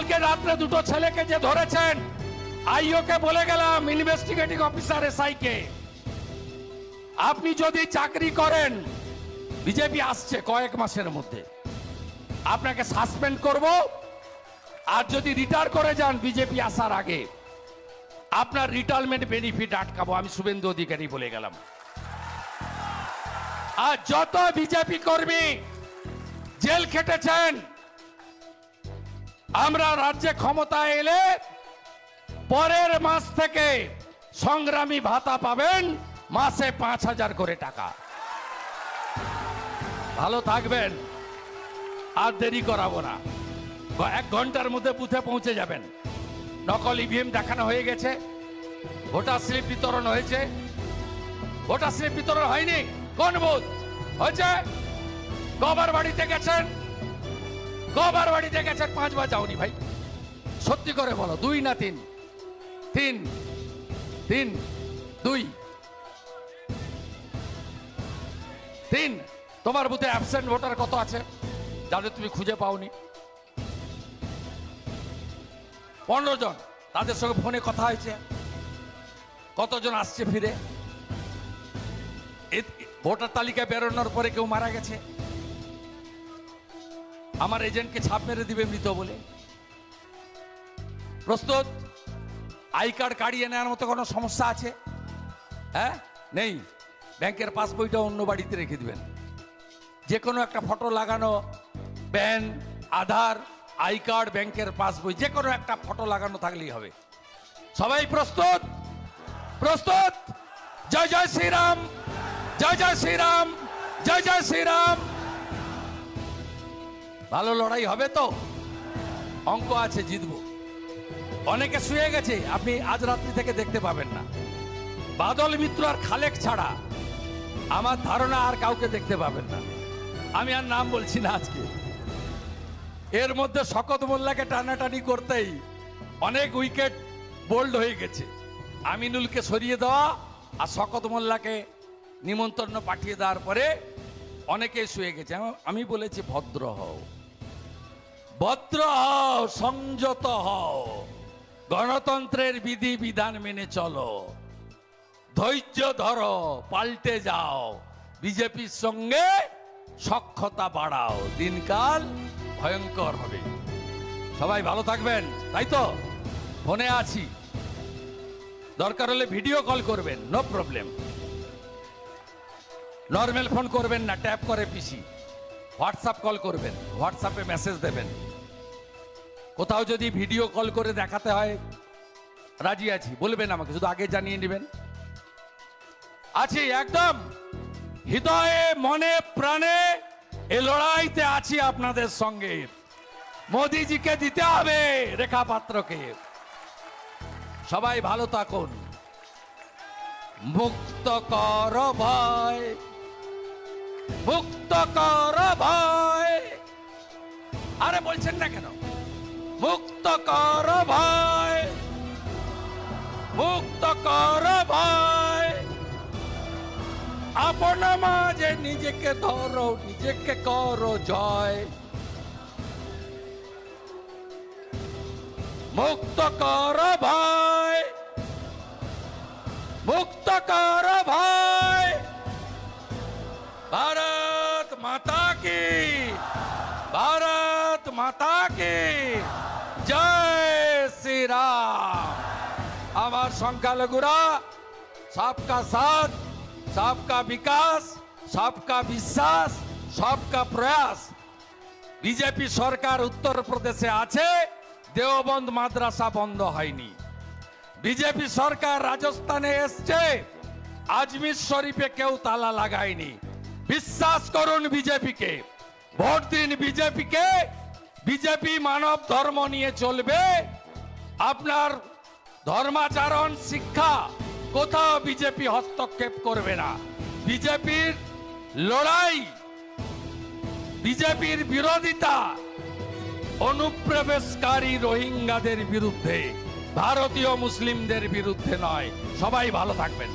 কালকে রাত্রে দুটো ছেলেকে যে ধরেছেন, আইও কে বলে গেলাম, ইনভেস্টিগেটিং অফিসার এসআই কে, আপনি যদি চাকরি করেন, বিজেপি আসছে কয়েক মাসের মধ্যে, আপনাকে সাসপেন্ড করব। আর যদি রিটায়ার করে যান বিজেপি আসার আগে, আপনার রিটায়ারমেন্ট বেনিফিট আটকাবো। আমি শুভেন্দু অধিকারী বলে গেলাম। আর যত বিজেপি কর্মী জেল খেটেছেন, আমরা রাজ্যে ক্ষমতায় এলে পরের মাস থেকে সংগ্রামী ভাতা পাবেন, মাসে 5,000 করে টাকা। ভালো থাকবেন, আর দেরি করাবো না। 1 ঘন্টার মধ্যে বুথে পৌঁছে যাবেন। নকল ইভিএম দেখানো হয়ে গেছে, ভোটার স্লিপ বিতরণ হয়েছে। ভোটার স্লিপ বিতরণ হয়নি? কোন বুথ হয়েছে? কবার বাড়িতে গেছেন? কবার বাড়িতে গেছেন? 5 বার যাওনি ভাই, সত্যি করে বলো। 2 না 3? 3, 2, 3। তোমার বুথে অ্যাবসেন্ট ভোটার কত আছে যাদের তুমি খুঁজে পাওনি? 15 জন। তাদের সঙ্গে ফোনে কথা হয়েছে? কতজন আসছে ফিরে? ভোটার তালিকা বেরোনোর পরে কেউ মারা গেছে? আমার এজেন্টকে ছাপ মেরে দিবে মৃত বলে। প্রস্তুত? আই কার্ড কাড়িয়ে নেওয়ার মতো কোনো সমস্যা আছে? হ্যাঁ, নেই। ব্যাংকের পাসবইটা অন্য বাড়িতে রেখে দিবেন। যে কোনো একটা ফটো লাগানো, প্যান, আধার, আই কার্ড, ব্যাংকের পাসবই, যে কোনো একটা ফটো লাগানো থাকলেই হবে। সবাই প্রস্তুত? প্রস্তুত? জয় জয় শ্রীরাম, জয় জয় শ্রীরাম, জয় জয় শ্রীরাম। ভালো লড়াই হবে তো? অঙ্ক আছে, জিতবো। অনেকে শুয়ে গেছে, আপনি আজ রাত্রি থেকে দেখতে পাবেন না। বাদল মিত্র আর খালেক ছাড়া আমার ধারণা আর কাউকে দেখতে পাবেন না। আমি আর নাম বলছি না আজকে। এর মধ্যে শকত মোল্লাকে টানাটানি করতেই অনেক উইকেট বোল্ড হয়ে গেছে। আমিনুলকে সরিয়ে দেওয়া আর শকত মোল্লাকে নিমন্ত্রণ পাঠিয়ে দেওয়ার পরে অনেকে শুয়ে গেছে। আমি বলেছি ভদ্র হও, ভদ্র হও, সংযত হও, গণতন্ত্রের বিধি বিধান মেনে চলো, ধৈর্য ধরো, পাল্টে যাও, বিজেপির সঙ্গে সখ্যতা বাড়াও, দিনকাল ভয়ঙ্কর হবে। সবাই ভালো থাকবেন, তাই তো? ফোনে আছি, দরকার হলে ভিডিও কল করবেন, নো প্রবলেম। নর্মাল ফোন করবেন না, ট্যাপ করে পিসি। হোয়াটসঅ্যাপ কল করবেন, হোয়াটসঅ্যাপে মেসেজ দেবেন। কোথাও যদি ভিডিও কল করে দেখাতে হয়, রাজি আছি, বলবেন আমাকে, শুধু আগে জানিয়ে নেবেন। আছি একদম হৃদয়ে, মনে, প্রাণে এই লড়াইতে আছি আপনাদের সঙ্গে। মোদিজিকে দিতে হবে, রেখা পাত্রকে। সবাই ভালো থাকুন। মুক্ত কর ভয়, মুক্ত কর ভয়। আরে বলছেন না কেন? মুক্ত কর ভয়, মুক্ত কর ভয়। আপন মাঝে নিজেকে ধরো, নিজেকে করো জয়। মুক্ত কর ভয়, মুক্ত কর ভয়। ভারত মাতা কি, ভারত মাতা কি জয় শ্রীরাম। আমার সংখ্যালঘুরা, सबका साथ, सबका विकास, सबका বিশ্বাস, सबका প্রয়াস। বিজেপি সরকার উত্তর প্রদেশে আছে, দেওবন্দ মাদ্রাসা বন্ধ হয়নি। বিজেপি সরকার রাজস্থানে এসছে, আজমির শরীফে কেউ তালা লাগায়নি। বিশ্বাস করুন বিজেপিকে, ভোট দিন বিজেপিকে। বিজেপি মানব ধর্ম নিয়ে চলবে। আপনার ধর্মাচরণ, শিক্ষা কোথাও বিজেপি হস্তক্ষেপ করবে না। বিজেপির লড়াই, বিজেপির বিরোধিতা অনুপ্রবেশকারী রোহিঙ্গাদের বিরুদ্ধে, ভারতীয় মুসলিমদের বিরুদ্ধে নয়। সবাই ভালো থাকবেন।